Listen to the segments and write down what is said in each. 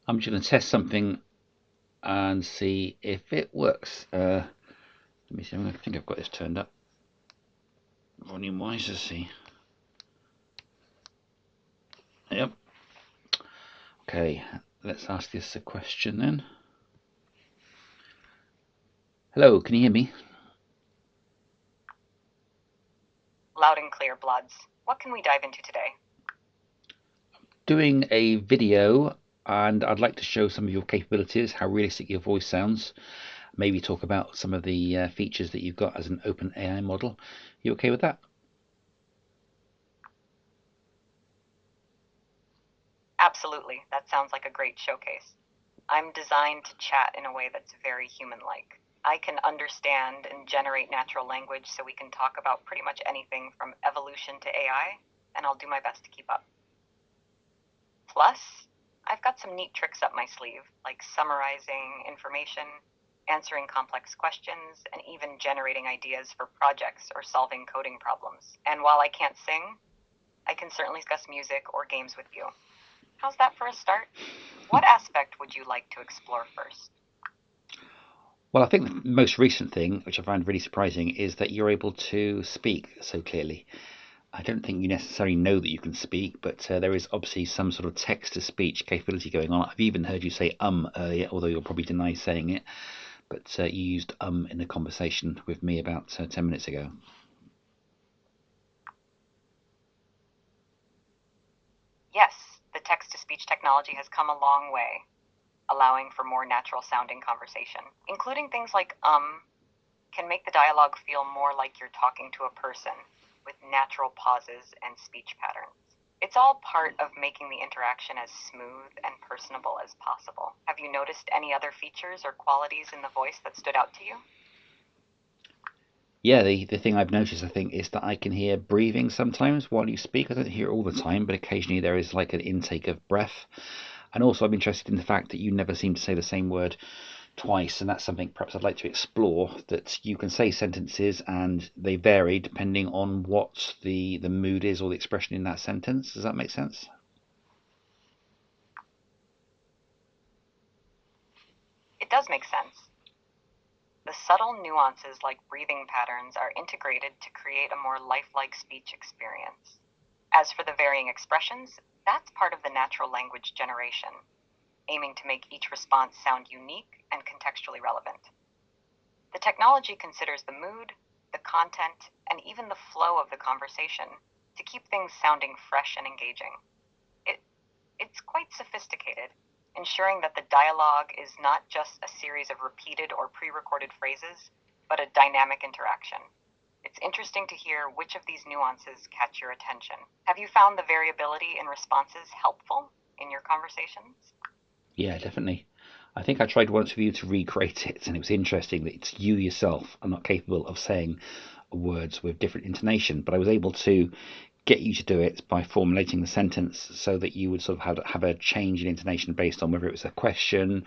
I'm just going to test something and see if it works. Let me see. I think I've got this turned up volume wise. Let's see. Yep. Okay. Let's ask this a question then. Hello. Can you hear me? Loud and clear, Bloods. What can we dive into today? Doing a video, and I'd like to show some of your capabilities, how realistic your voice sounds. Maybe talk about some of the features that you've got as an OpenAI model. You okay with that? Absolutely. That sounds like a great showcase. I'm designed to chat in a way that's very human-like. I can understand and generate natural language so we can talk about pretty much anything from evolution to AI, and I'll do my best to keep up. Plus, I've got some neat tricks up my sleeve, like summarizing information, answering complex questions, and even generating ideas for projects or solving coding problems. And while I can't sing, I can certainly discuss music or games with you. How's that for a start? What aspect would you like to explore first? Well, I think the most recent thing, which I find really surprising, is that you're able to speak so clearly. I don't think you necessarily know that you can speak, but there is obviously some sort of text to speech capability going on. I've even heard you say earlier, although you'll probably deny saying it, but you used in a conversation with me about 10 minutes ago. Yes, the text to speech technology has come a long way, allowing for more natural sounding conversation, including things like can make the dialogue feel more like you're talking to a person with natural pauses and speech patterns. It's all part of making the interaction as smooth and personable as possible. Have you noticed any other features or qualities in the voice that stood out to you? Yeah, the thing I've noticed, I think, is that I can hear breathing sometimes while you speak. I don't hear it all the time, but occasionally there is like an intake of breath. And also, I'm interested in the fact that you never seem to say the same word twice, and that's something perhaps I'd like to explore. That you can say sentences and they vary depending on what the mood is or the expression in that sentence. Does that make sense? It does make sense. The subtle nuances like breathing patterns are integrated to create a more lifelike speech experience. As for the varying expressions, that's part of the natural language generation, aiming to make each response sound unique and contextually relevant. The technology considers the mood, the content, and even the flow of the conversation to keep things sounding fresh and engaging. It, it's quite sophisticated, ensuring that the dialogue is not just a series of repeated or pre-recorded phrases, but a dynamic interaction. It's interesting to hear which of these nuances catch your attention. Have you found the variability in responses helpful in your conversations? Yeah, definitely. I think I tried once with you to recreate it, and it was interesting that it's you yourself are not capable of saying words with different intonation, but I was able to get you to do it by formulating the sentence so that you would sort of have a change in intonation based on whether it was a question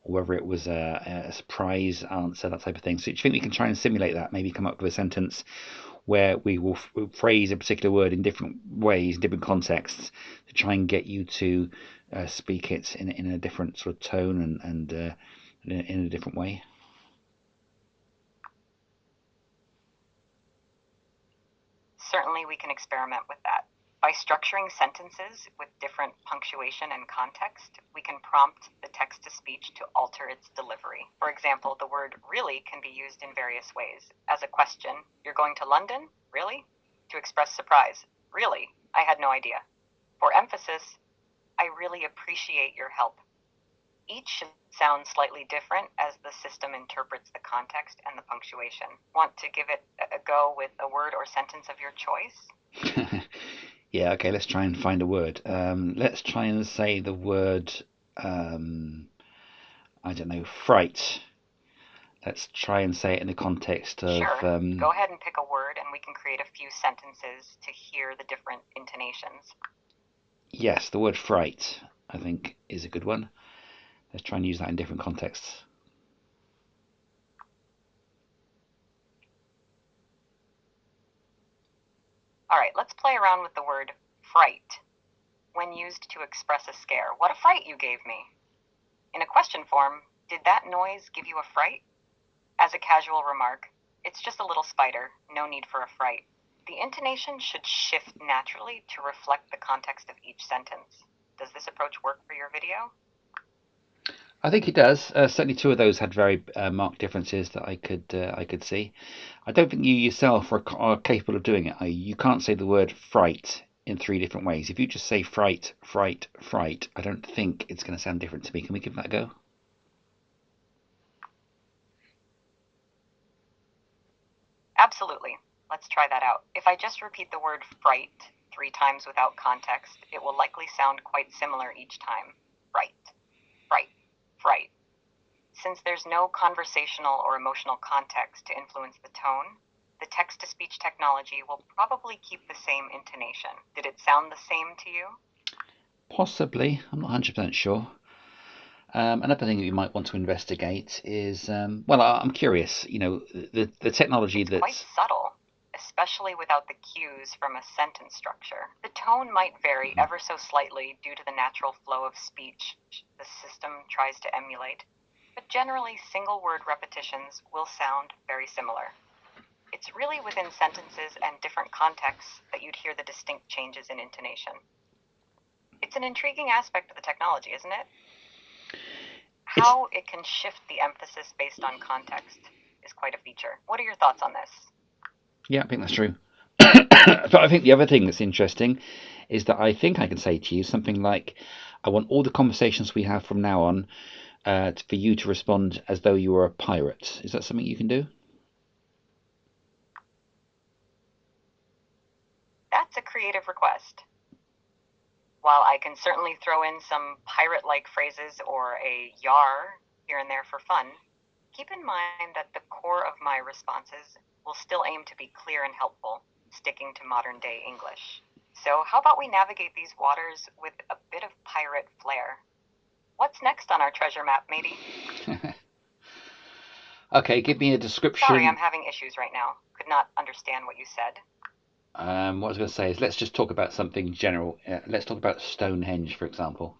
or whether it was a surprise answer, that type of thing. So do you think we can try and simulate that? Maybe come up with a sentence where we will phrase a particular word in different ways, different contexts, to try and get you to speak it in a different sort of tone and in a different way. Certainly, we can experiment with that. By structuring sentences with different punctuation and context, we can prompt the text to speech to alter its delivery. For example, the word really can be used in various ways. As a question, you're going to London? Really? To express surprise, really? I had no idea. For emphasis, I really appreciate your help. Each should sound slightly different as the system interprets the context and the punctuation. Want to give it a go with a word or sentence of your choice? Yeah, okay, let's try and find a word. Let's try and say the word, um, I don't know, fright. Let's try and say it in the context of, Sure. Go ahead and pick a word and we can create a few sentences to hear the different intonations. yes, the word fright, I think, is a good one. Let's try and use that in different contexts. All right, let's play around with the word fright when used to express a scare. What a fright you gave me. In a question form, did that noise give you a fright? As a casual remark, it's just a little spider, no need for a fright. The intonation should shift naturally to reflect the context of each sentence. Does this approach work for your video? I think it does. Certainly, two of those had very marked differences that I could see. I don't think you yourself are capable of doing it. You can't say the word fright in three different ways. If you just say fright, fright, fright, I don't think it's going to sound different to me. Can we give that a go? Absolutely. Let's try that out. If I just repeat the word fright 3 times without context, it will likely sound quite similar each time. Fright, fright, fright. Since there's no conversational or emotional context to influence the tone, the text-to-speech technology will probably keep the same intonation. Did it sound the same to you? Possibly. I'm not 100% sure. Another thing that you might want to investigate is, well, I'm curious. The technology It's quite that's subtle, especially without the cues from a sentence structure. The tone might vary ever so slightly due to the natural flow of speech the system tries to emulate, but generally single word repetitions will sound very similar. It's really within sentences and different contexts that you'd hear the distinct changes in intonation. It's an intriguing aspect of the technology, isn't it? it's How it can shift the emphasis based on context is quite a feature. What are your thoughts on this? yeah, I think that's true. But I think the other thing that's interesting is that I think I can say to you something like, "I want all the conversations we have from now on for you to respond as though you were a pirate." Is that something you can do? That's a creative request. While I can certainly throw in some pirate like phrases or a yar here and there for fun, keep in mind that the core of my responses will still aim to be clear and helpful, sticking to modern day English. So, how about we navigate these waters with a bit of pirate flair? What's next on our treasure map, matey? Okay, give me a Sorry, I'm description. having issues right now. Could not understand what you said. What I was going to say is let's just talk about something general. Let's talk about Stonehenge, for example.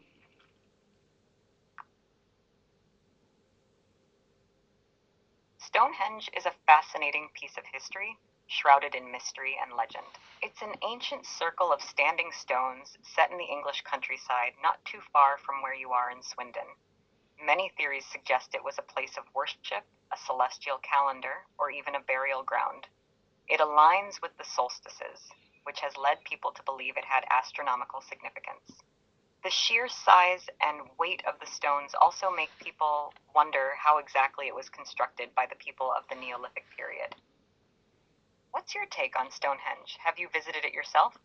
Stonehenge is a fascinating piece of history, shrouded in mystery and legend. It's an ancient circle of standing stones set in the English countryside not too far from where you are in Swindon. Many theories suggest it was a place of worship, a celestial calendar, or even a burial ground. It aligns with the solstices, which has led people to believe it had astronomical significance. The sheer size and weight of the stones also make people wonder how exactly it was constructed by the people of the Neolithic period. What's your take on Stonehenge? Have you visited it yourself?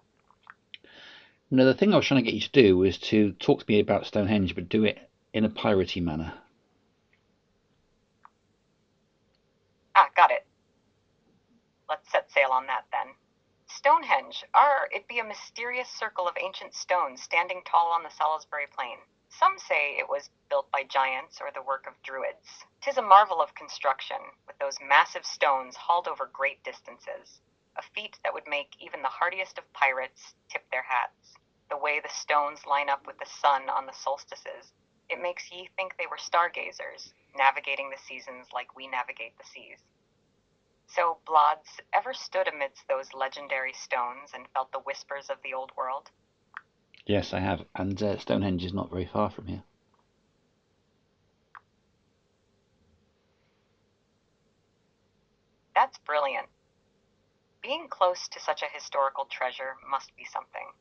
No, the thing I was trying to get you to do was to talk to me about Stonehenge, but do it in a piratey manner. Ah, got it. Let's set sail on that then. Stonehenge, it be a mysterious circle of ancient stones standing tall on the Salisbury Plain. Some say it was built by giants or the work of druids. 'Tis a marvel of construction, with those massive stones hauled over great distances, a feat that would make even the hardiest of pirates tip their hats. The way the stones line up with the sun on the solstices, it makes ye think they were stargazers, navigating the seasons like we navigate the seas. So, Blods, ever stood amidst those legendary stones and felt the whispers of the old world? Yes, I have, and Stonehenge is not very far from here. That's brilliant. Being close to such a historical treasure must be something.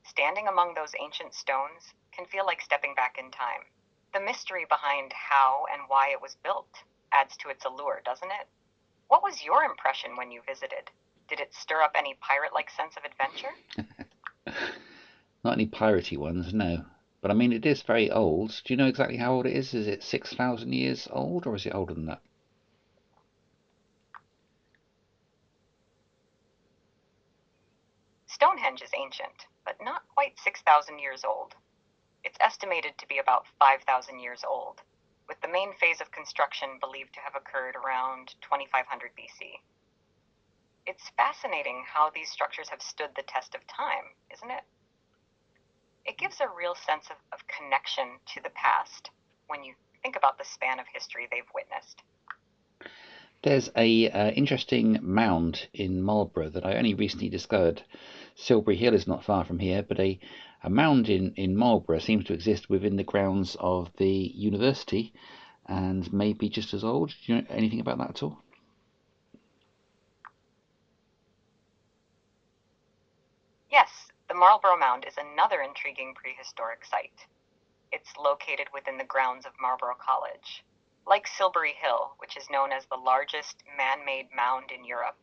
Standing among those ancient stones can feel like stepping back in time. The mystery behind how and why it was built adds to its allure, doesn't it? What was your impression when you visited? Did it stir up any pirate like sense of adventure? Not any piratey ones, no. But I mean, it is very old. Do you know exactly how old it is? Is it 6,000 years old, or is it older than that? Stonehenge is ancient, but not quite 6,000 years old. It's estimated to be about 5,000 years old, with the main phase of construction believed to have occurred around 2500 BC. It's fascinating how these structures have stood the test of time, isn't it? It gives a real sense of connection to the past when you think about the span of history they've witnessed. There's a interesting mound in Marlborough that I only recently discovered. Silbury Hill is not far from here, but a mound in Marlborough seems to exist within the grounds of the university and may be just as old. Do you know anything about that at all? Yes, the Marlborough Mound is another intriguing prehistoric site. It's located within the grounds of Marlborough College. Like Silbury Hill, which is known as the largest man-made mound in Europe,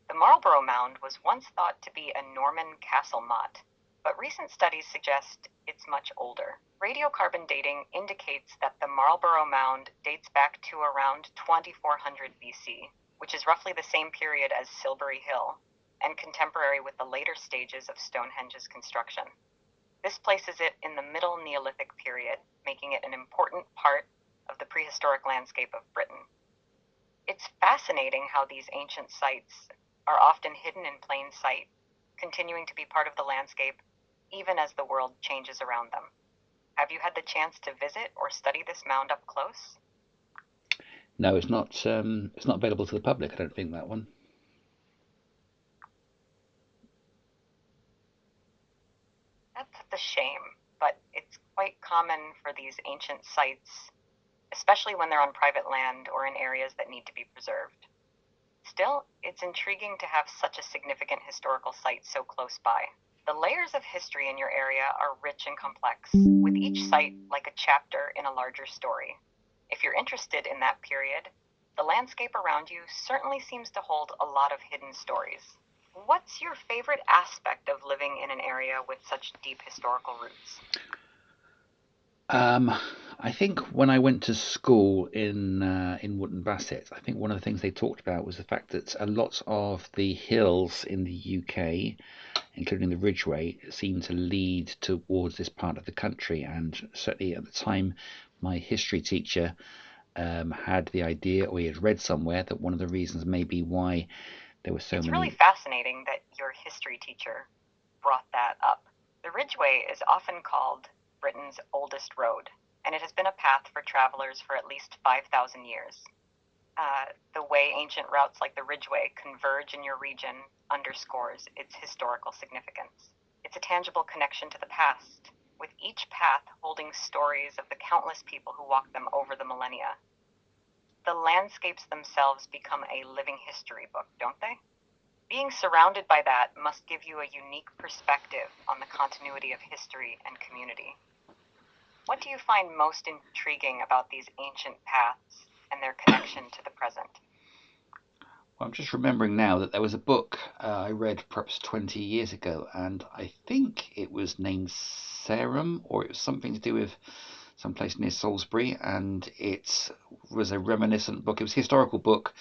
the Marlborough Mound was once thought to be a Norman castle motte, but recent studies suggest it's much older. Radiocarbon dating indicates that the Marlborough Mound dates back to around 2400 BC, which is roughly the same period as Silbury Hill, and contemporary with the later stages of Stonehenge's construction. This places it in the Middle Neolithic period, making it an important part of the prehistoric landscape of Britain. It's fascinating how these ancient sites are often hidden in plain sight, continuing to be part of the landscape even as the world changes around them. Have you had the chance to visit or study this mound up close? No, it's not. It's not available to the public. I don't think that one. That's a shame, but it's quite common for these ancient sites, especially when they're on private land or in areas that need to be preserved. Still, it's intriguing to have such a significant historical site so close by. The layers of history in your area are rich and complex, with each site like a chapter in a larger story. If you're interested in that period, the landscape around you certainly seems to hold a lot of hidden stories. What's your favorite aspect of living in an area with such deep historical roots? Um, I think when I went to school in Wootton Bassett, I think one of the things they talked about was the fact that a lot of the hills in the UK, including the Ridgeway, seem to lead towards this part of the country. And certainly at the time, my history teacher had the idea, or he had read somewhere, that one of the reasons maybe why there were so It's really many. fascinating that your history teacher brought that up. The Ridgeway is often called Britain's oldest road, and it has been a path for travelers for at least 5,000 years. The way ancient routes like the Ridgeway converge in your region underscores its historical significance. It's a tangible connection to the past, with each path holding stories of the countless people who walked them over the millennia. The landscapes themselves become a living history book, don't they? Being surrounded by that must give you a unique perspective on the continuity of history and community. What do you find most intriguing about these ancient paths and their connection to the present? Well, I'm just remembering now that there was a book I read perhaps 20 years ago, and I think it was named Sarum, or it was something to do with some place near Salisbury, and it was a reminiscent book. It was a historical book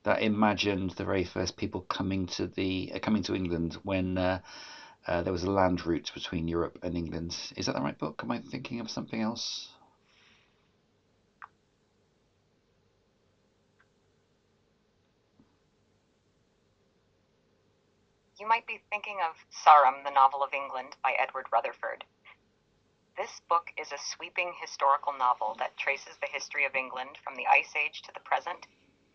that imagined the very first people coming to England when there was a land route between Europe and England. Is that the right book? Am I thinking of something else? You might be thinking of Sarum, the Novel of England by Edward Rutherford. This book is a sweeping historical novel that traces the history of England from the Ice Age to the present,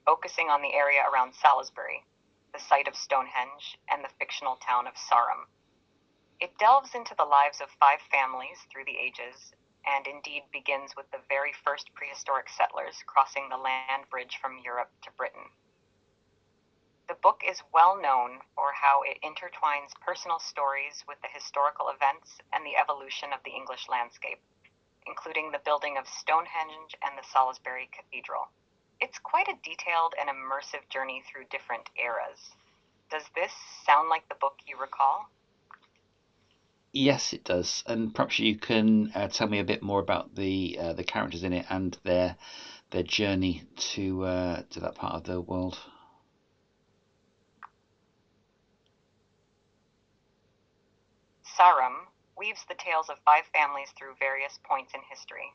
focusing on the area around Salisbury, the site of Stonehenge, and the fictional town of Sarum. It delves into the lives of five families through the ages, and indeed begins with the very first prehistoric settlers crossing the land bridge from Europe to Britain. The book is well known for how it intertwines personal stories with the historical events and the evolution of the English landscape, including the building of Stonehenge and the Salisbury Cathedral. It's quite a detailed and immersive journey through different eras. Does this sound like the book you recall? Yes, it does. And perhaps you can tell me a bit more about the characters in it and their journey to that part of the world. Sarum weaves the tales of five families through various points in history.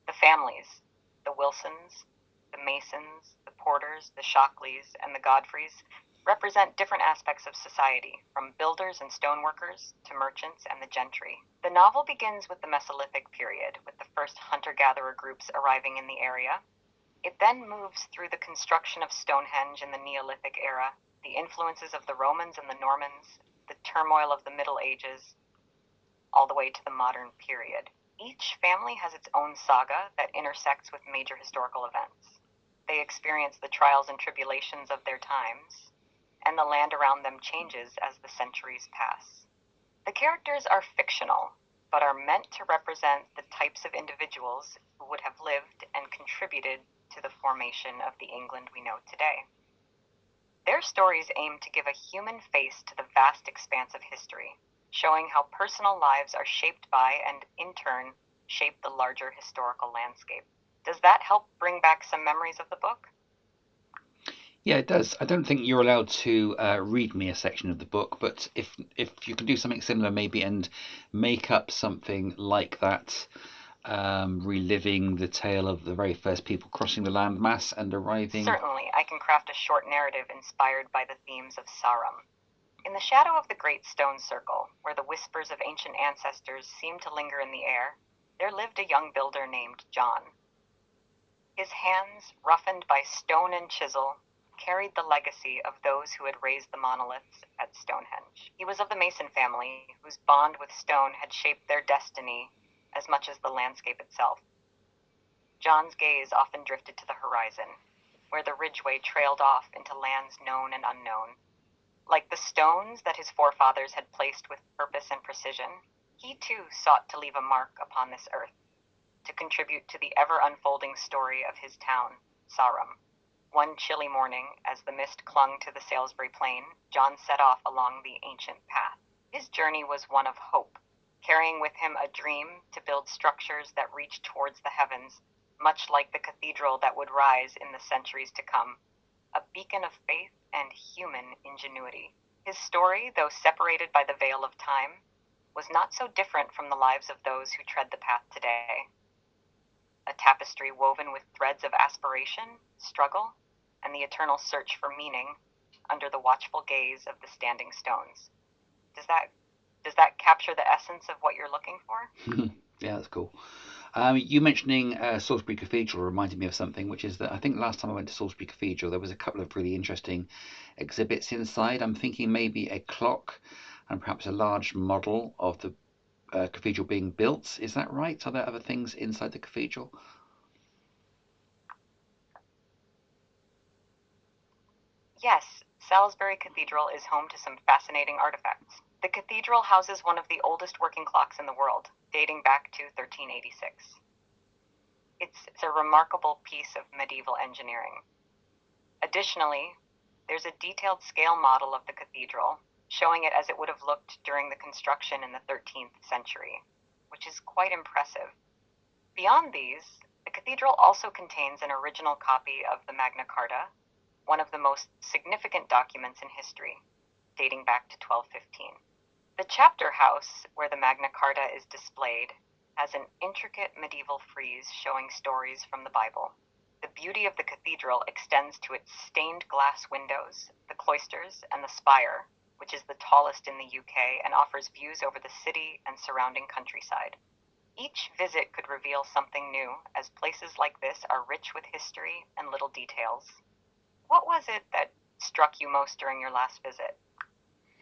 The families, the Wilsons, the Masons, the Porters, the Shockleys, and the Godfreys, represent different aspects of society, from builders and stoneworkers to merchants and the gentry. The novel begins with the Mesolithic period, with the first hunter-gatherer groups arriving in the area. It then moves through the construction of Stonehenge in the Neolithic era, the influences of the Romans and the Normans, the turmoil of the Middle Ages, all the way to the modern period. Each family has its own saga that intersects with major historical events. They experience the trials and tribulations of their times, and the land around them changes as the centuries pass. The characters are fictional, but are meant to represent the types of individuals who would have lived and contributed to the formation of the England we know today. Their stories aim to give a human face to the vast expanse of history, showing how personal lives are shaped by and, in turn, shape the larger historical landscape. Does that help bring back some memories of the book? Yeah, it does. I don't think you're allowed to read me a section of the book, but if you can do something similar, maybe, and make up something like that, reliving the tale of the very first people crossing the landmass and arriving. Certainly, I can craft a short narrative inspired by the themes of Sarum. In the shadow of the great stone circle, where the whispers of ancient ancestors seemed to linger in the air, there lived a young builder named John. His hands, roughened by stone and chisel, carried the legacy of those who had raised the monoliths at Stonehenge. He was of the Mason family, whose bond with stone had shaped their destiny as much as the landscape itself. John's gaze often drifted to the horizon, where the ridgeway trailed off into lands known and unknown. Like the stones that his forefathers had placed with purpose and precision, he too sought to leave a mark upon this earth, to contribute to the ever-unfolding story of his town, Sarum. One chilly morning, as the mist clung to the Salisbury Plain, John set off along the ancient path. His journey was one of hope, carrying with him a dream to build structures that reached towards the heavens, much like the cathedral that would rise in the centuries to come, a beacon of faith and human ingenuity. His story, though separated by the veil of time, was not so different from the lives of those who tread the path today. A tapestry woven with threads of aspiration, struggle, and the eternal search for meaning under the watchful gaze of the standing stones. Does that capture the essence of what you're looking for? Yeah, that's cool. You mentioning Salisbury Cathedral reminded me of something, which is that I think last time I went to Salisbury Cathedral, there was a couple of really interesting exhibits inside. I'm thinking maybe a clock and perhaps a large model of the cathedral being built. Is that right? Are there other things inside the cathedral? Yes, Salisbury Cathedral is home to some fascinating artifacts. The cathedral houses one of the oldest working clocks in the world, dating back to 1386. It's a remarkable piece of medieval engineering. Additionally, there's a detailed scale model of the cathedral, showing it as it would have looked during the construction in the 13th century, which is quite impressive. Beyond these, the cathedral also contains an original copy of the Magna Carta, one of the most significant documents in history, dating back to 1215. The chapter house, where the Magna Carta is displayed, has an intricate medieval frieze showing stories from the Bible. The beauty of the cathedral extends to its stained glass windows, the cloisters, and the spire, which is the tallest in the UK and offers views over the city and surrounding countryside. Each visit could reveal something new, as places like this are rich with history and little details. What was it that struck you most during your last visit?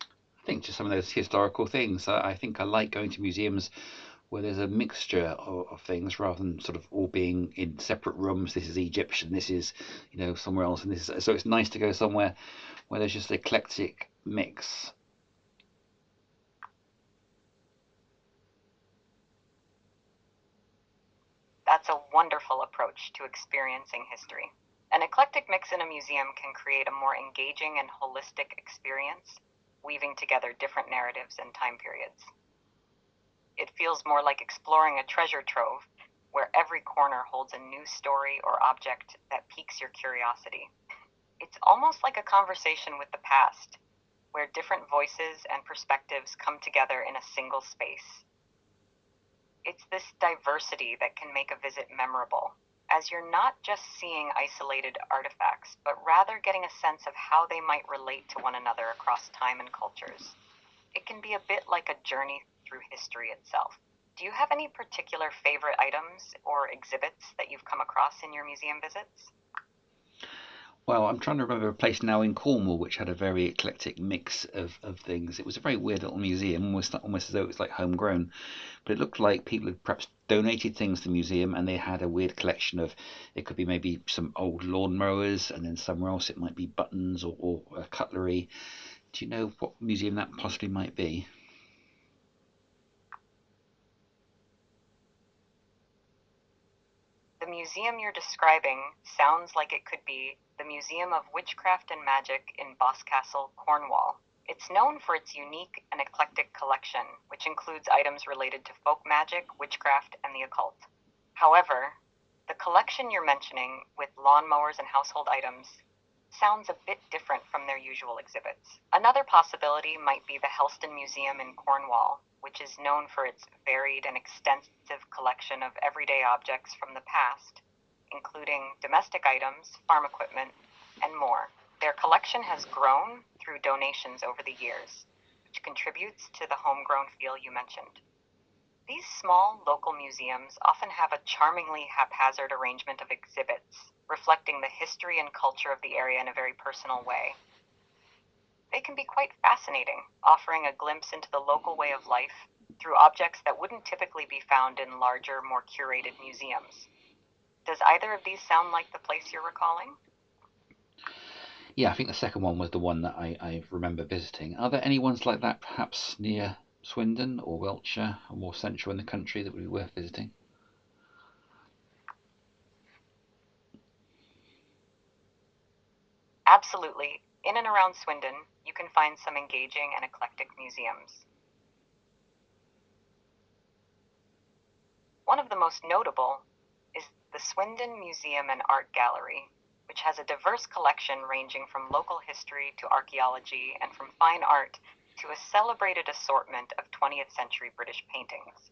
I think just some of those historical things. I think I like going to museums where there's a mixture of things rather than sort of all being in separate rooms. This is Egyptian, this is somewhere else, and this is so. It's nice to go somewhere where there's just an eclectic mix. That's a wonderful approach to experiencing history. An eclectic mix in a museum can create a more engaging and holistic experience, weaving together different narratives and time periods. It feels more like exploring a treasure trove, where every corner holds a new story or object that piques your curiosity. It's almost like a conversation with the past, where different voices and perspectives come together in a single space. It's this diversity that can make a visit memorable, as you're not just seeing isolated artifacts, but rather getting a sense of how they might relate to one another across time and cultures. It can be a bit like a journey through history itself. Do you have any particular favorite items or exhibits that you've come across in your museum visits? Well, I'm trying to remember a place now in Cornwall which had a very eclectic mix of things. It was a very weird little museum, almost as though it was like homegrown. But it looked like people had perhaps donated things to the museum, and they had a weird collection of, it could be maybe some old lawnmowers, and then somewhere else it might be buttons or cutlery. Do you know what museum that possibly might be? The museum you're describing sounds like it could be the Museum of Witchcraft and Magic in Boscastle, Cornwall. It's known for its unique and eclectic collection, which includes items related to folk magic, witchcraft, and the occult. However, the collection you're mentioning, with lawnmowers and household items, sounds a bit different from their usual exhibits. Another possibility might be the Helston Museum in Cornwall, which is known for its varied and extensive collection of everyday objects from the past, including domestic items, farm equipment, and more. Their collection has grown through donations over the years, which contributes to the homegrown feel you mentioned. These small local museums often have a charmingly haphazard arrangement of exhibits, reflecting the history and culture of the area in a very personal way. They can be quite fascinating, offering a glimpse into the local way of life through objects that wouldn't typically be found in larger, more curated museums. Does either of these sound like the place you're recalling? Yeah, I think the second one was the one that I remember visiting. Are there any ones like that perhaps near Swindon or Wiltshire or more central in the country that would be worth visiting? Absolutely. In and around Swindon, you can find some engaging and eclectic museums. One of the most notable is the Swindon Museum and Art Gallery, which has a diverse collection ranging from local history to archaeology and from fine art to a celebrated assortment of 20th century British paintings.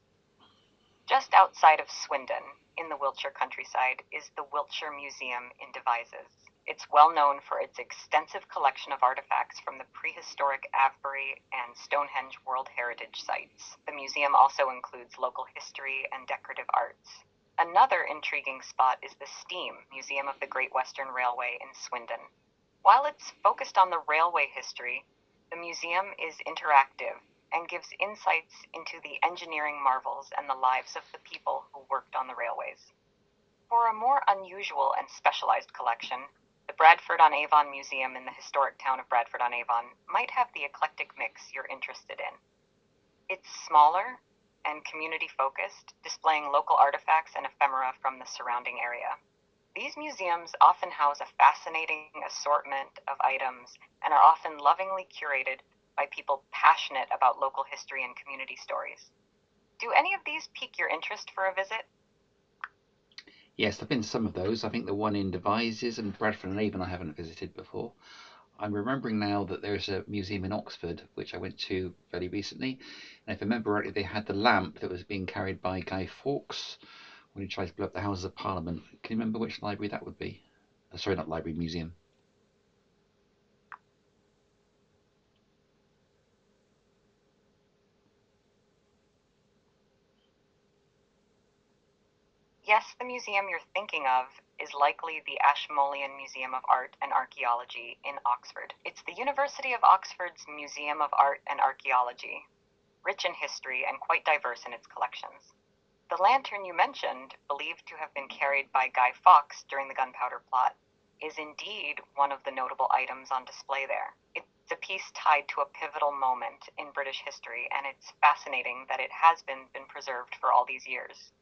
Just outside of Swindon, in the Wiltshire countryside, is the Wiltshire Museum in Devizes. It's well known for its extensive collection of artifacts from the prehistoric Avebury and Stonehenge World Heritage sites. The museum also includes local history and decorative arts. Another intriguing spot is the STEAM, Museum of the Great Western Railway in Swindon. While it's focused on the railway history, the museum is interactive and gives insights into the engineering marvels and the lives of the people who worked on the railways. For a more unusual and specialized collection, the Bradford-on-Avon Museum in the historic town of Bradford-on-Avon might have the eclectic mix you're interested in. It's smaller and community-focused, displaying local artifacts and ephemera from the surrounding area. These museums often house a fascinating assortment of items and are often lovingly curated by people passionate about local history and community stories. Do any of these pique your interest for a visit? Yes, I've been to some of those. I think the one in Devizes and Bradford and Avon I haven't visited before. I'm remembering now that there's a museum in Oxford which I went to fairly recently, and if I remember rightly, they had the lamp that was being carried by Guy Fawkes when he tried to blow up the Houses of Parliament. Can you remember which library that would be? Sorry, not library, museum. Yes, the museum you're thinking of is likely the Ashmolean Museum of Art and Archaeology in Oxford. It's the University of Oxford's Museum of Art and Archaeology, rich in history and quite diverse in its collections. The lantern you mentioned, believed to have been carried by Guy Fawkes during the Gunpowder Plot, is indeed one of the notable items on display there. It's a piece tied to a pivotal moment in British history, and it's fascinating that it has been preserved for all these years.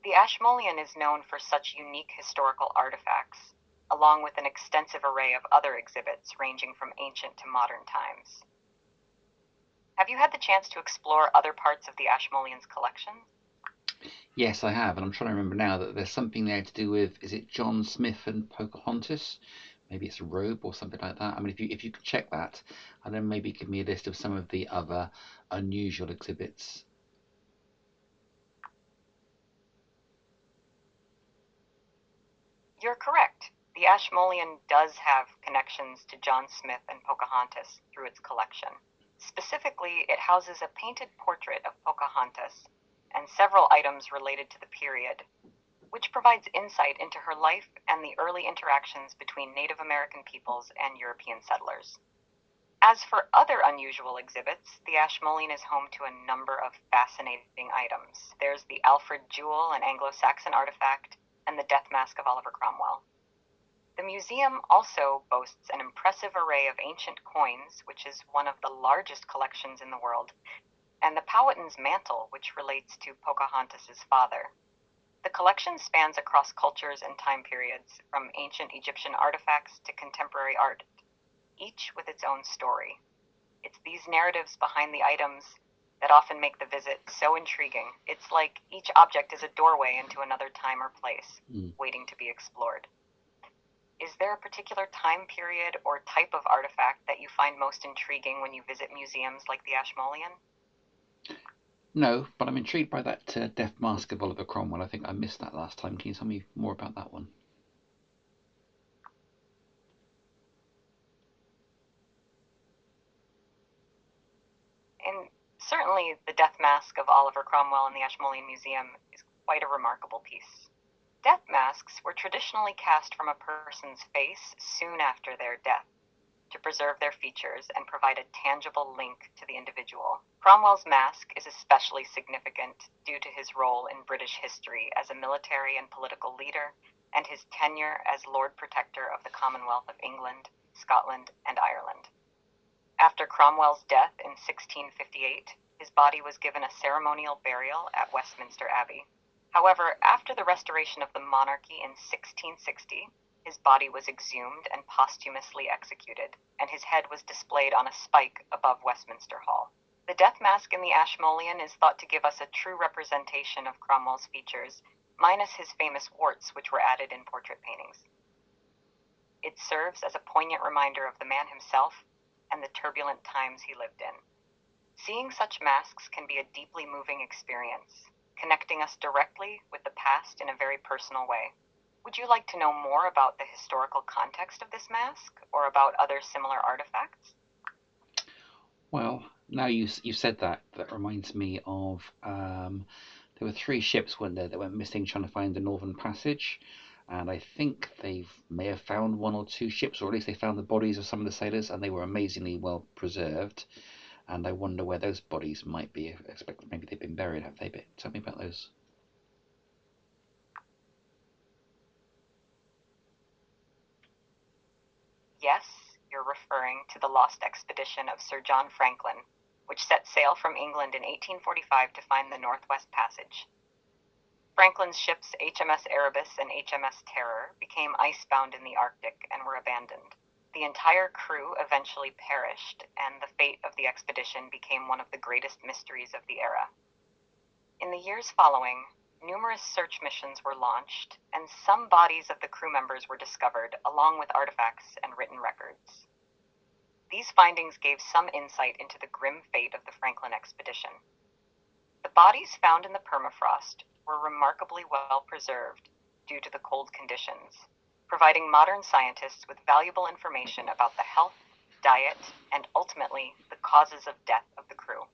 The Ashmolean is known for such unique historical artifacts, along with an extensive array of other exhibits ranging from ancient to modern times. Have you had the chance to explore other parts of the Ashmolean's collection? Yes, I have, and I'm trying to remember now that there's something there to do with, is it John Smith and Pocahontas? Maybe it's a robe or something like that. I mean, if you could check that, and then maybe give me a list of some of the other unusual exhibits. You're correct. The Ashmolean does have connections to John Smith and Pocahontas through its collection. Specifically, it houses a painted portrait of Pocahontas and several items related to the period, which provides insight into her life and the early interactions between Native American peoples and European settlers. As for other unusual exhibits, the Ashmolean is home to a number of fascinating items. There's the Alfred Jewel, an Anglo-Saxon artifact, and the death mask of Oliver Cromwell. The museum also boasts an impressive array of ancient coins, which is one of the largest collections in the world, and the Powhatan's mantle, which relates to Pocahontas's father. The collection spans across cultures and time periods, from ancient Egyptian artifacts to contemporary art, each with its own story. It's these narratives behind the items that often make the visit so intriguing. It's like each object is a doorway into another time or place, waiting to be explored. Is there a particular time period or type of artifact that you find most intriguing when you visit museums like the Ashmolean? No, but I'm intrigued by that death mask of Oliver Cromwell. I think I missed that last time. Can you tell me more about that one? And certainly the death mask of Oliver Cromwell in the Ashmolean Museum is quite a remarkable piece. Death masks were traditionally cast from a person's face soon after their death to preserve their features and provide a tangible link to the individual. Cromwell's mask is especially significant due to his role in British history as a military and political leader and his tenure as Lord Protector of the Commonwealth of England, Scotland, and Ireland. After Cromwell's death in 1658, his body was given a ceremonial burial at Westminster Abbey. However, after the restoration of the monarchy in 1660, his body was exhumed and posthumously executed, and his head was displayed on a spike above Westminster Hall. The death mask in the Ashmolean is thought to give us a true representation of Cromwell's features, minus his famous warts, which were added in portrait paintings. It serves as a poignant reminder of the man himself and the turbulent times he lived in. Seeing such masks can be a deeply moving experience, connecting us directly with the past in a very personal way. Would you like to know more about the historical context of this mask or about other similar artifacts? Well, now you said that, that reminds me of there were three ships, weren't there, that went missing trying to find the Northern Passage, and I think they may have found one or two ships, or at least they found the bodies of some of the sailors, and they were amazingly well preserved. And I wonder where those bodies might be. I expect maybe they've been buried, have they? But tell me about those. Yes, you're referring to the lost expedition of Sir John Franklin, which set sail from England in 1845 to find the Northwest Passage. Franklin's ships HMS Erebus and HMS Terror became icebound in the Arctic and were abandoned. The entire crew eventually perished, and the fate of the expedition became one of the greatest mysteries of the era. In the years following, numerous search missions were launched, and some bodies of the crew members were discovered, along with artifacts and written records. These findings gave some insight into the grim fate of the Franklin expedition. The bodies found in the permafrost were remarkably well preserved due to the cold conditions, providing modern scientists with valuable information about the health, diet, and ultimately the causes of death of the crew.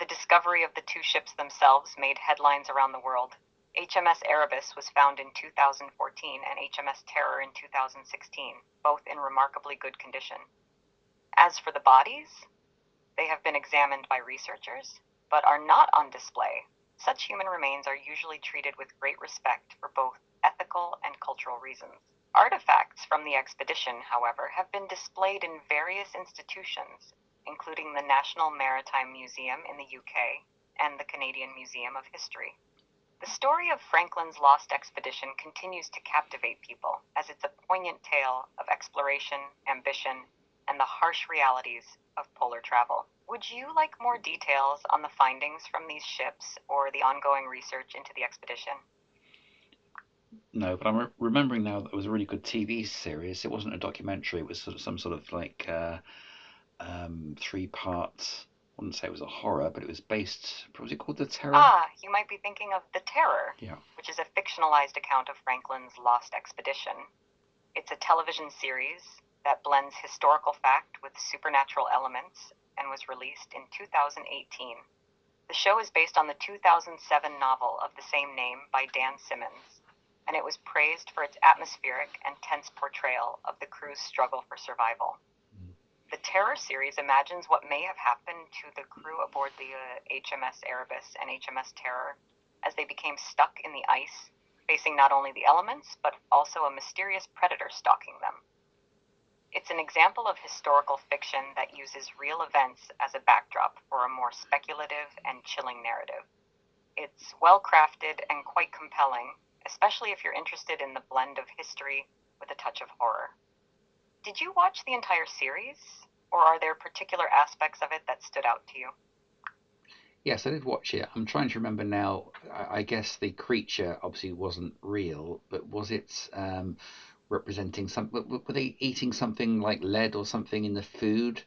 The discovery of the two ships themselves made headlines around the world. HMS Erebus was found in 2014 and HMS Terror in 2016, both in remarkably good condition. As for the bodies, they have been examined by researchers, but are not on display. Such human remains are usually treated with great respect for both ethical and cultural reasons. Artifacts from the expedition, however, have been displayed in various institutions, including the National Maritime Museum in the UK and the Canadian Museum of History. The story of Franklin's lost expedition continues to captivate people, as it's a poignant tale of exploration, ambition, and the harsh realities of polar travel. Would you like more details on the findings from these ships or the ongoing research into the expedition? No, but I'm remembering now that it was a really good TV series. It wasn't a documentary. It was sort of some sort of like three parts. wouldn't say it was a horror, but it was based. Was it called The Terror? Ah, you might be thinking of The Terror, Yeah. which is a fictionalized account of Franklin's lost expedition. It's a television series that blends historical fact with supernatural elements and was released in 2018. The show is based on the 2007 novel of the same name by Dan Simmons, and it was praised for its atmospheric and tense portrayal of the crew's struggle for survival. The Terror series imagines what may have happened to the crew aboard the HMS Erebus and HMS Terror as they became stuck in the ice, facing not only the elements, but also a mysterious predator stalking them. It's an example of historical fiction that uses real events as a backdrop for a more speculative and chilling narrative. It's well crafted and quite compelling, especially if you're interested in the blend of history with a touch of horror. Did you watch the entire series, or are there particular aspects of it that stood out to you? Yes, I did watch it. I'm trying to remember now. I guess the creature obviously wasn't real, but was it representing some? Were they eating something like lead or something in the food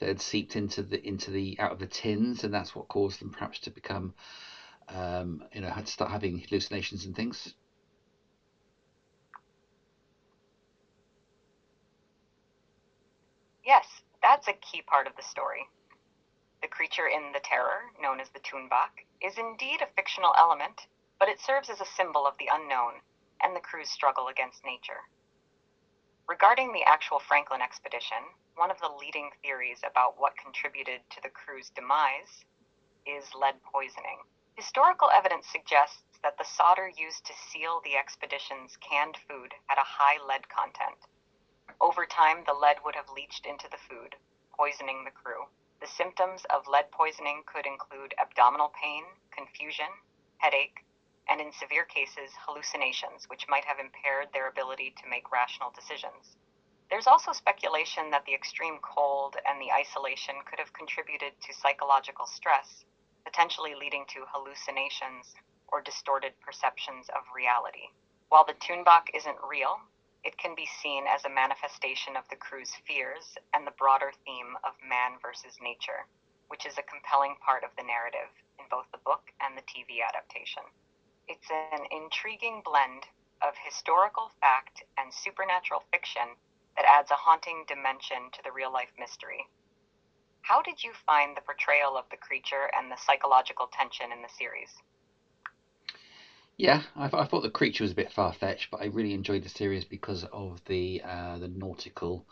that had seeped into the out of the tins, and that's what caused them perhaps to become, had to start having hallucinations and things? Yes, that's a key part of the story. The creature in The Terror, known as the Toonbach, is indeed a fictional element, but it serves as a symbol of the unknown and the crew's struggle against nature. Regarding the actual Franklin expedition, one of the leading theories about what contributed to the crew's demise is lead poisoning. Historical evidence suggests that the solder used to seal the expedition's canned food had a high lead content. Over time, the lead would have leached into the food, poisoning the crew. The symptoms of lead poisoning could include abdominal pain, confusion, headache, and in severe cases, hallucinations, which might have impaired their ability to make rational decisions. There's also speculation that the extreme cold and the isolation could have contributed to psychological stress, potentially leading to hallucinations or distorted perceptions of reality. While the Toonbach isn't real, it can be seen as a manifestation of the crew's fears and the broader theme of man versus nature, which is a compelling part of the narrative in both the book and the TV adaptation. It's an intriguing blend of historical fact and supernatural fiction that adds a haunting dimension to the real-life mystery. How did you find the portrayal of the creature and the psychological tension in the series? Yeah, I thought the creature was a bit far fetched, but I really enjoyed the series because of the nautical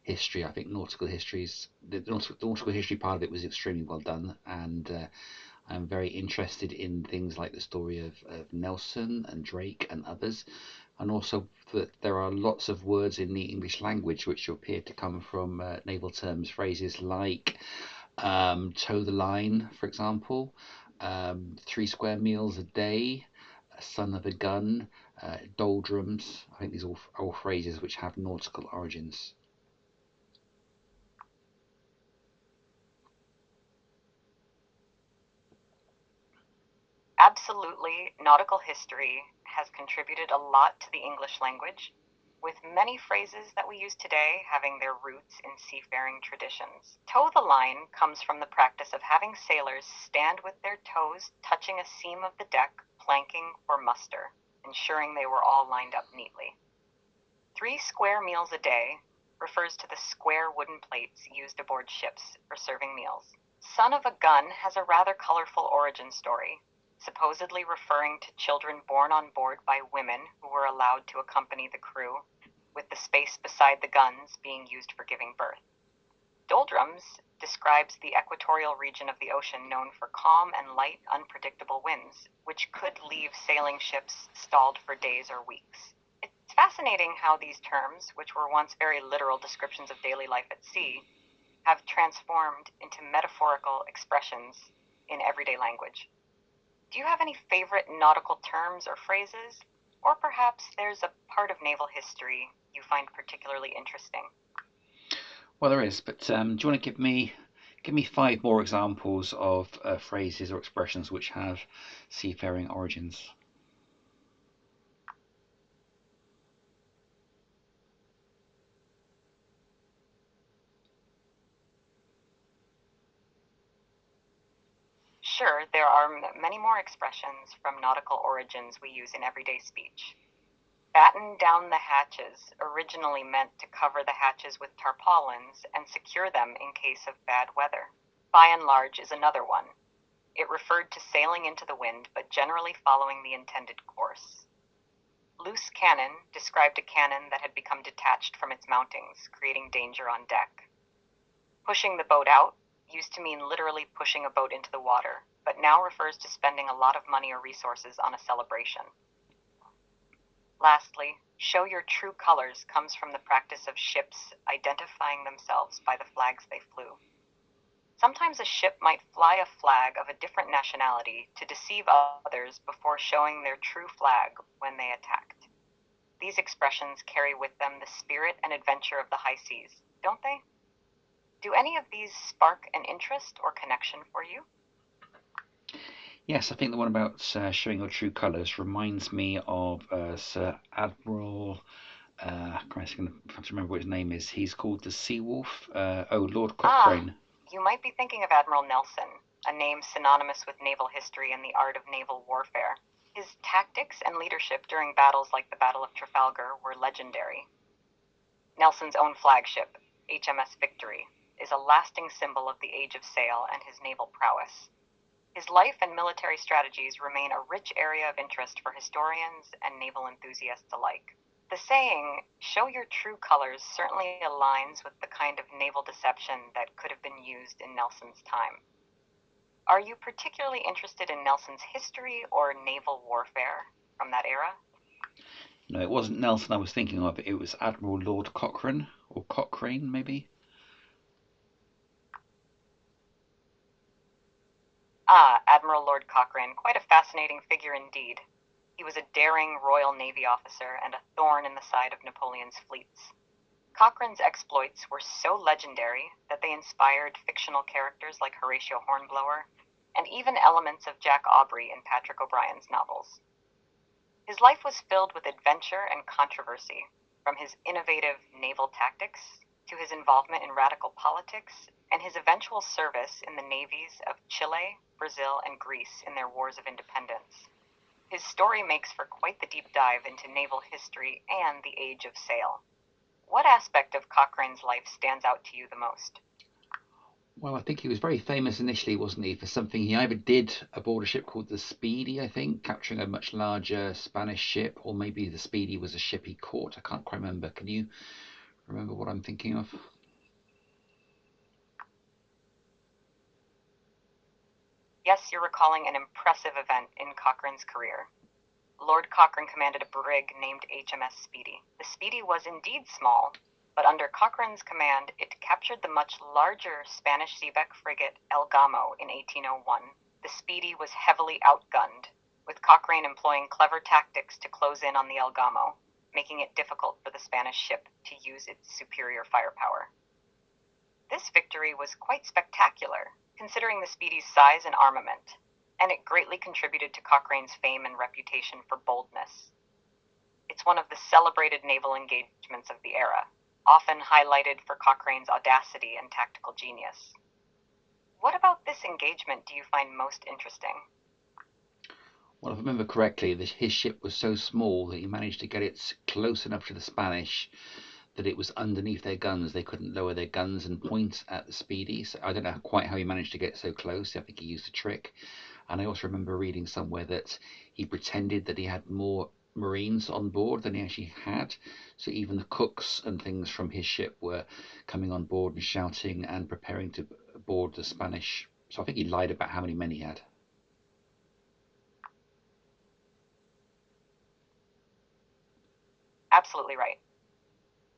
history. I think the nautical history part of it was extremely well done, and I'm very interested in things like the story of Nelson and Drake and others, and also that there are lots of words in the English language which appear to come from naval terms, phrases like toe the line, for example, 3 square meals a day, son of a gun, doldrums. I think these are all phrases which have nautical origins. Absolutely, nautical history has contributed a lot to the English language, with many phrases that we use today having their roots in seafaring traditions. Toe the line comes from the practice of having sailors stand with their toes touching a seam of the deck, planking for muster, ensuring they were all lined up neatly. 3 square meals a day refers to the square wooden plates used aboard ships for serving meals. Son of a gun has a rather colorful origin story, supposedly referring to children born on board by women who were allowed to accompany the crew, with the space beside the guns being used for giving birth. Doldrums describes the equatorial region of the ocean known for calm and light, unpredictable winds, which could leave sailing ships stalled for days or weeks. It's fascinating how these terms, which were once very literal descriptions of daily life at sea, have transformed into metaphorical expressions in everyday language. Do you have any favorite nautical terms or phrases? Or perhaps there's a part of naval history you find particularly interesting? Well, there is, but do you want to give me 5 more examples of phrases or expressions which have seafaring origins? Sure, there are many more expressions from nautical origins we use in everyday speech. Batten down the hatches originally meant to cover the hatches with tarpaulins and secure them in case of bad weather. By and large is another one. It referred to sailing into the wind, but generally following the intended course. Loose cannon described a cannon that had become detached from its mountings, creating danger on deck. Pushing the boat out used to mean literally pushing a boat into the water, but now refers to spending a lot of money or resources on a celebration. Lastly, show your true colors comes from the practice of ships identifying themselves by the flags they flew. Sometimes a ship might fly a flag of a different nationality to deceive others before showing their true flag when they attacked. These expressions carry with them the spirit and adventure of the high seas, don't they? Do any of these spark an interest or connection for you? Yes, I think the one about showing your true colours reminds me of Sir Admiral. I'm going to have to remember what his name is. He's called the Sea Wolf. Lord Ah, Cochrane. you might be thinking of Admiral Nelson, a name synonymous with naval history and the art of naval warfare. His tactics and leadership during battles like the Battle of Trafalgar were legendary. Nelson's own flagship, HMS Victory, is a lasting symbol of the age of sail and his naval prowess. His life and military strategies remain a rich area of interest for historians and naval enthusiasts alike. The saying, show your true colors, certainly aligns with the kind of naval deception that could have been used in Nelson's time. Are you particularly interested in Nelson's history or naval warfare from that era? No, it wasn't Nelson I was thinking of. It was Admiral Lord Cochrane, or Cochrane, maybe. Ah, Admiral Lord Cochrane, quite a fascinating figure indeed. He was a daring Royal Navy officer and a thorn in the side of Napoleon's fleets. Cochrane's exploits were so legendary that they inspired fictional characters like Horatio Hornblower and even elements of Jack Aubrey in Patrick O'Brian's novels. His life was filled with adventure and controversy, from his innovative naval tactics to his involvement in radical politics and his eventual service in the navies of Chile, Brazil, and Greece in their wars of independence. His story makes for quite the deep dive into naval history and the age of sail. What aspect of Cochrane's life stands out to you the most? Well, I think he was very famous initially, wasn't he, for something he either did aboard a ship called the Speedy, I think, capturing a much larger Spanish ship, or maybe the Speedy was a ship he caught. I can't quite remember. Can you remember what I'm thinking of? Yes, you're recalling an impressive event in Cochrane's career. Lord Cochrane commanded a brig named HMS Speedy. The Speedy was indeed small, but under Cochrane's command, it captured the much larger Spanish xebec frigate El Gamo in 1801. The Speedy was heavily outgunned, with Cochrane employing clever tactics to close in on the El Gamo, making it difficult for the Spanish ship to use its superior firepower. This victory was quite spectacular, considering the Speedy's size and armament, and it greatly contributed to Cochrane's fame and reputation for boldness. It's one of the celebrated naval engagements of the era, often highlighted for Cochrane's audacity and tactical genius. What about this engagement do you find most interesting? Well, if I remember correctly, his ship was so small that he managed to get it close enough to the Spanish that it was underneath their guns. They couldn't lower their guns and point at the Speedy. So I don't know quite how he managed to get so close. I think he used a trick. And I also remember reading somewhere that he pretended that he had more Marines on board than he actually had. So even the cooks and things from his ship were coming on board and shouting and preparing to board the Spanish. So I think he lied about how many men he had. Absolutely right.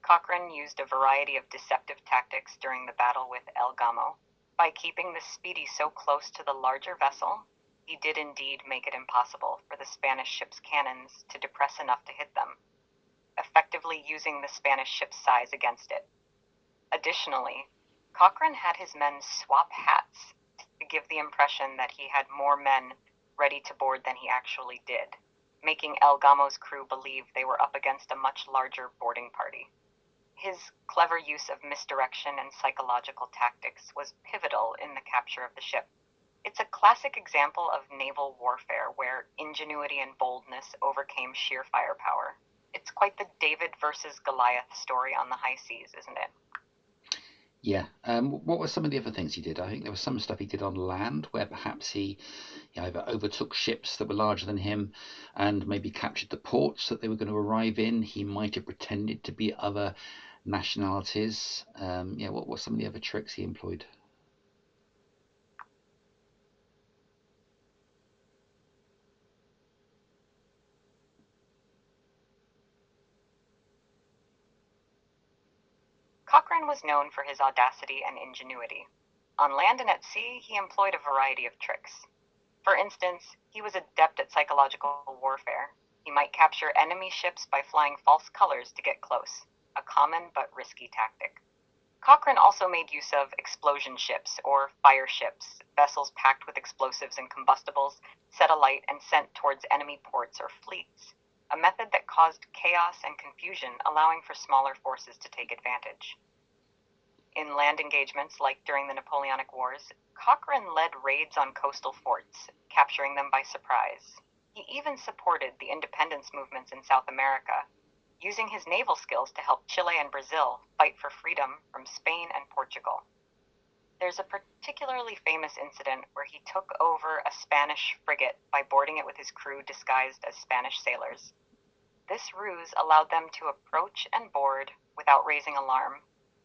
Cochrane used a variety of deceptive tactics during the battle with El Gamo. By keeping the Speedy so close to the larger vessel, he did indeed make it impossible for the Spanish ship's cannons to depress enough to hit them, effectively using the Spanish ship's size against it. Additionally, Cochrane had his men swap hats to give the impression that he had more men ready to board than he actually did, making El Gamo's crew believe they were up against a much larger boarding party. His clever use of misdirection and psychological tactics was pivotal in the capture of the ship. It's a classic example of naval warfare where ingenuity and boldness overcame sheer firepower. It's quite the David versus Goliath story on the high seas, isn't it? Yeah. What were some of the other things he did? I think there was some stuff he did on land where perhaps he either overtook ships that were larger than him and maybe captured the ports that they were going to arrive in. He might have pretended to be other nationalities. Yeah, what were some of the other tricks he employed? Cochrane was known for his audacity and ingenuity. On land and at sea, he employed a variety of tricks. For instance, he was adept at psychological warfare. He might capture enemy ships by flying false colors to get close, a common but risky tactic. Cochrane also made use of explosion ships, or fire ships, vessels packed with explosives and combustibles, set alight and sent towards enemy ports or fleets, a method that caused chaos and confusion, allowing for smaller forces to take advantage. In land engagements like during the Napoleonic Wars, Cochrane led raids on coastal forts, capturing them by surprise. He even supported the independence movements in South America, using his naval skills to help Chile and Brazil fight for freedom from Spain and Portugal. There's a particularly famous incident where he took over a Spanish frigate by boarding it with his crew disguised as Spanish sailors. This ruse allowed them to approach and board without raising alarm,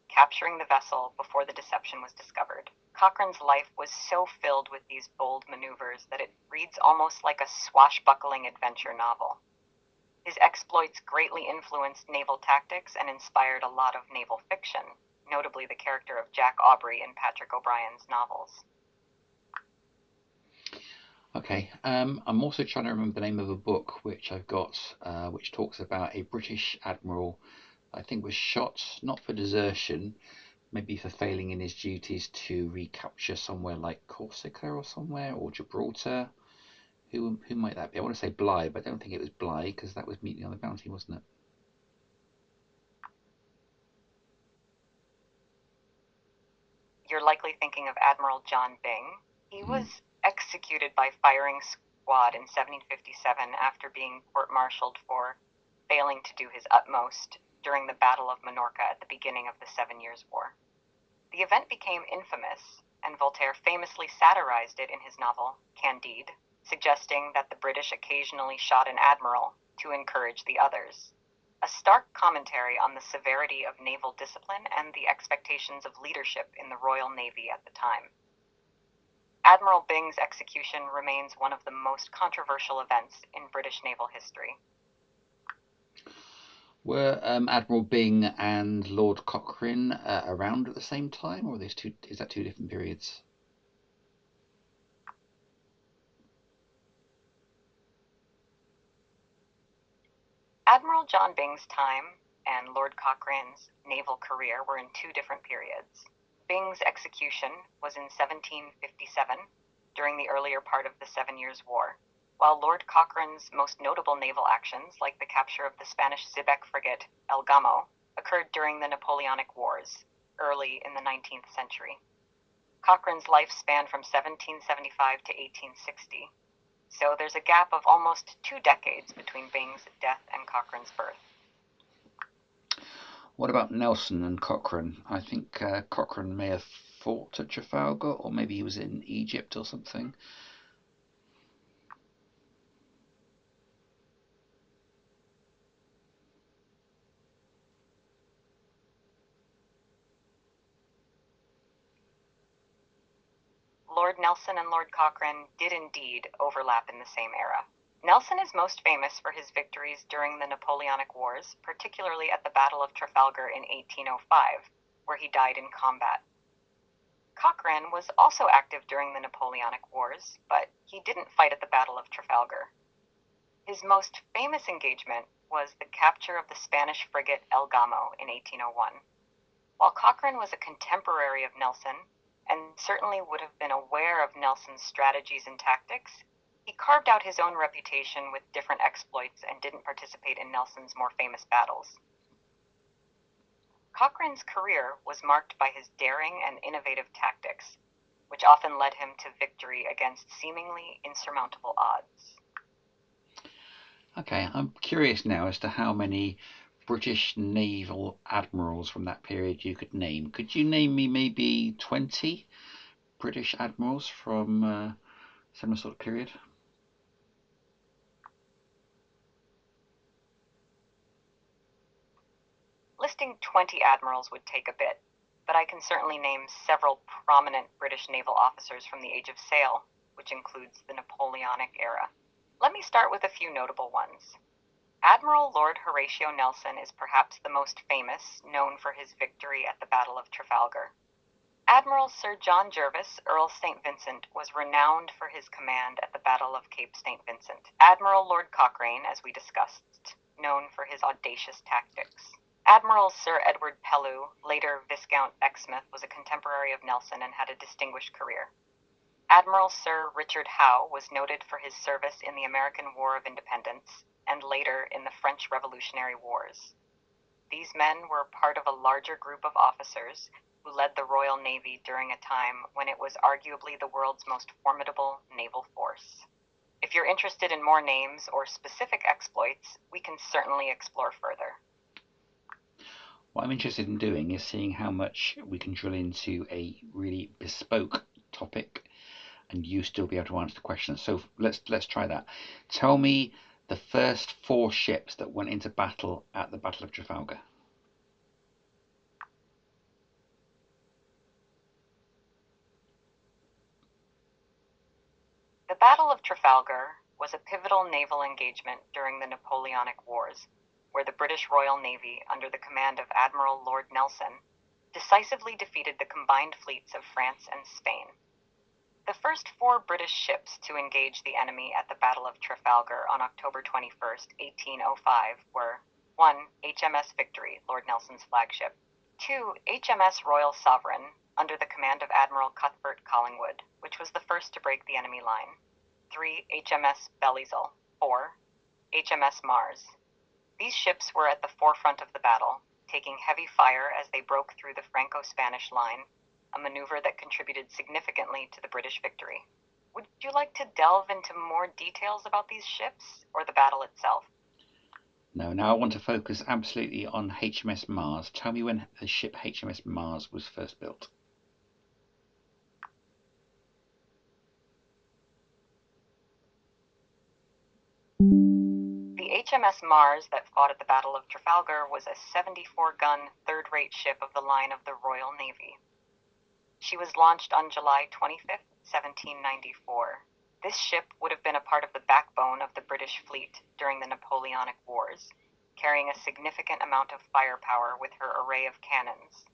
capturing the vessel before the deception was discovered. Cochrane's life was so filled with these bold maneuvers that it reads almost like a swashbuckling adventure novel. His exploits greatly influenced naval tactics and inspired a lot of naval fiction, notably the character of Jack Aubrey in Patrick O'Brian's novels. Okay, I'm also trying to remember the name of a book which I've got, which talks about a British admiral, I think was shot not for desertion, maybe for failing in his duties to recapture somewhere like Corsica or somewhere, or Gibraltar. Who might that be? I want to say Bligh, but I don't think it was Bligh because that was Mutiny on the Bounty, wasn't it? You're likely thinking of Admiral John Byng. He Mm. was executed by firing squad in 1757 after being court-martialed for failing to do his utmost during the Battle of Minorca at the beginning of the Seven Years' War. The event became infamous, and Voltaire famously satirized it in his novel Candide, suggesting that the British occasionally shot an admiral to encourage the others. A stark commentary on the severity of naval discipline and the expectations of leadership in the Royal Navy at the time. Admiral Byng's execution remains one of the most controversial events in British naval history. Were Admiral Byng and Lord Cochrane around at the same time, or are these two? Is that two different periods? Admiral John Byng's time and Lord Cochrane's naval career were in two different periods. Byng's execution was in 1757, during the earlier part of the Seven Years' War, while Lord Cochrane's most notable naval actions, like the capture of the Spanish xebec frigate El Gamo, occurred during the Napoleonic Wars, early in the 19th century. Cochrane's life spanned from 1775 to 1860, so there's a gap of almost 2 decades between Byng's death and Cochrane's birth. What about Nelson and Cochrane? I think Cochrane may have fought at Trafalgar, or maybe he was in Egypt or something. Lord Nelson and Lord Cochrane did indeed overlap in the same era. Nelson is most famous for his victories during the Napoleonic Wars, particularly at the Battle of Trafalgar in 1805, where he died in combat. Cochrane was also active during the Napoleonic Wars, but he didn't fight at the Battle of Trafalgar. His most famous engagement was the capture of the Spanish frigate El Gamo in 1801. While Cochrane was a contemporary of Nelson, and certainly would have been aware of Nelson's strategies and tactics, he carved out his own reputation with different exploits and didn't participate in Nelson's more famous battles. Cochrane's career was marked by his daring and innovative tactics, which often led him to victory against seemingly insurmountable odds. Okay, I'm curious now as to how many British naval admirals from that period you could name. Could you name me maybe 20 British admirals from similar sort of period? Listing 20 admirals would take a bit, but I can certainly name several prominent British naval officers from the Age of Sail, which includes the Napoleonic era. Let me start with a few notable ones. Admiral Lord Horatio Nelson is perhaps the most famous, known for his victory at the Battle of Trafalgar. Admiral Sir John Jervis, Earl St. Vincent, was renowned for his command at the Battle of Cape St. Vincent. Admiral Lord Cochrane, as we discussed, known for his audacious tactics. Admiral Sir Edward Pellew, later Viscount Exmouth, was a contemporary of Nelson and had a distinguished career. Admiral Sir Richard Howe was noted for his service in the American War of Independence and later in the French Revolutionary Wars. These men were part of a larger group of officers who led the Royal Navy during a time when it was arguably the world's most formidable naval force. If you're interested in more names or specific exploits, we can certainly explore further. What I'm interested in doing is seeing how much we can drill into a really bespoke topic and you still be able to answer the questions. So let's try that. Tell me the first 4 ships that went into battle at the Battle of Trafalgar. The Battle of Trafalgar was a pivotal naval engagement during the Napoleonic Wars, where the British Royal Navy, under the command of Admiral Lord Nelson, decisively defeated the combined fleets of France and Spain. The first 4 British ships to engage the enemy at the Battle of Trafalgar on October 21st, 1805 were 1. HMS Victory, Lord Nelson's flagship; 2. HMS Royal Sovereign, under the command of Admiral Cuthbert Collingwood, which was the first to break the enemy line; 3. HMS Belleisle; 4. HMS Mars. These ships were at the forefront of the battle, taking heavy fire as they broke through the Franco-Spanish line, a maneuver that contributed significantly to the British victory. Would you like to delve into more details about these ships or the battle itself? No, now I want to focus absolutely on HMS Mars. Tell me when the ship HMS Mars was first built. The HMS Mars that fought at the Battle of Trafalgar was a 74-gun, third-rate ship of the line of the Royal Navy. She was launched on July 25, 1794. This ship would have been a part of the backbone of the British fleet during the Napoleonic Wars, carrying a significant amount of firepower with her array of cannons.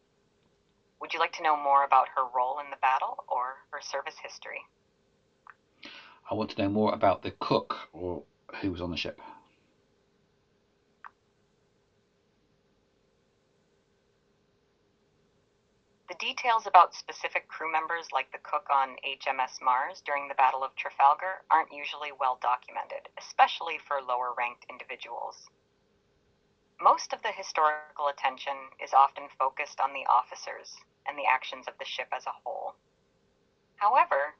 Would you like to know more about her role in the battle or her service history? I want to know more about the cook or who was on the ship. The details about specific crew members like the cook on HMS Mars during the Battle of Trafalgar aren't usually well documented, especially for lower-ranked individuals. Most of the historical attention is often focused on the officers and the actions of the ship as a whole. However,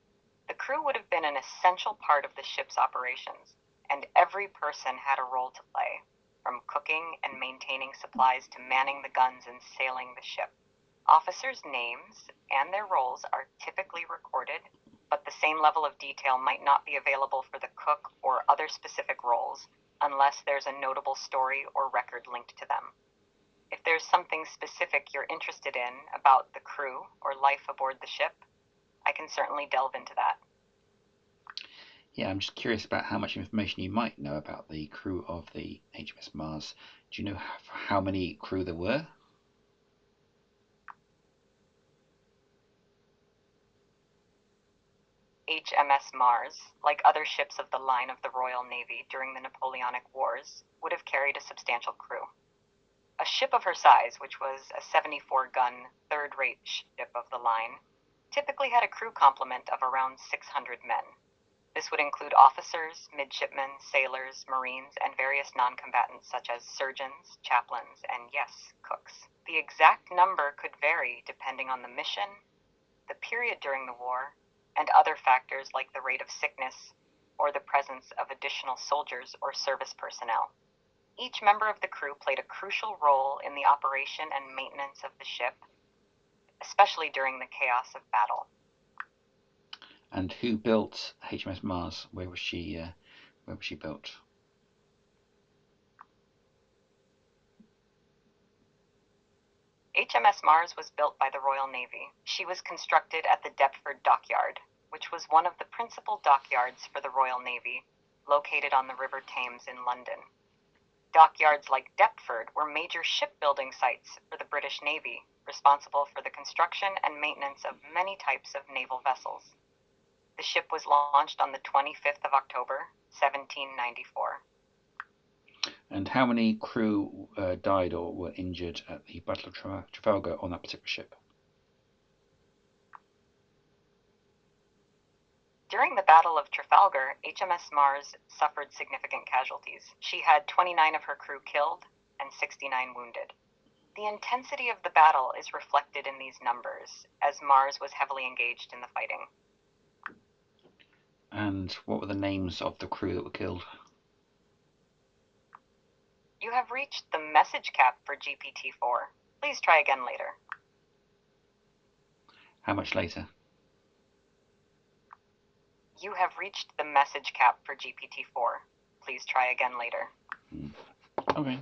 the crew would have been an essential part of the ship's operations, and every person had a role to play, from cooking and maintaining supplies to manning the guns and sailing the ship. Officers' names and their roles are typically recorded, but the same level of detail might not be available for the cook or other specific roles unless there's a notable story or record linked to them. If there's something specific you're interested in about the crew or life aboard the ship, I can certainly delve into that. Yeah, I'm just curious about how much information you might know about the crew of the HMS Mars. Do you know how many crew there were? HMS Mars, like other ships of the line of the Royal Navy during the Napoleonic Wars, would have carried a substantial crew. A ship of her size, which was a 74-gun, third-rate ship of the line, typically had a crew complement of around 600 men. This would include officers, midshipmen, sailors, marines, and various non-combatants such as surgeons, chaplains, and yes, cooks. The exact number could vary depending on the mission, the period during the war, and other factors like the rate of sickness or the presence of additional soldiers or service personnel. Each member of the crew played a crucial role in the operation and maintenance of the ship, especially during the chaos of battle. And who built HMS Mars? Where was she built? HMS Mars was built by the Royal Navy. She was constructed at the Deptford Dockyard, which was one of the principal dockyards for the Royal Navy, located on the River Thames in London. Dockyards like Deptford were major shipbuilding sites for the British Navy, responsible for the construction and maintenance of many types of naval vessels. The ship was launched on the 25th of October, 1794. And how many crew died or were injured at the Battle of Trafalgar on that particular ship? During the Battle of Trafalgar, HMS Mars suffered significant casualties. She had 29 of her crew killed and 69 wounded. The intensity of the battle is reflected in these numbers, as Mars was heavily engaged in the fighting. And what were the names of the crew that were killed? You have reached the message cap for GPT-4. Please try again later. How much later? You have reached the message cap for GPT-4. Please try again later. Okay.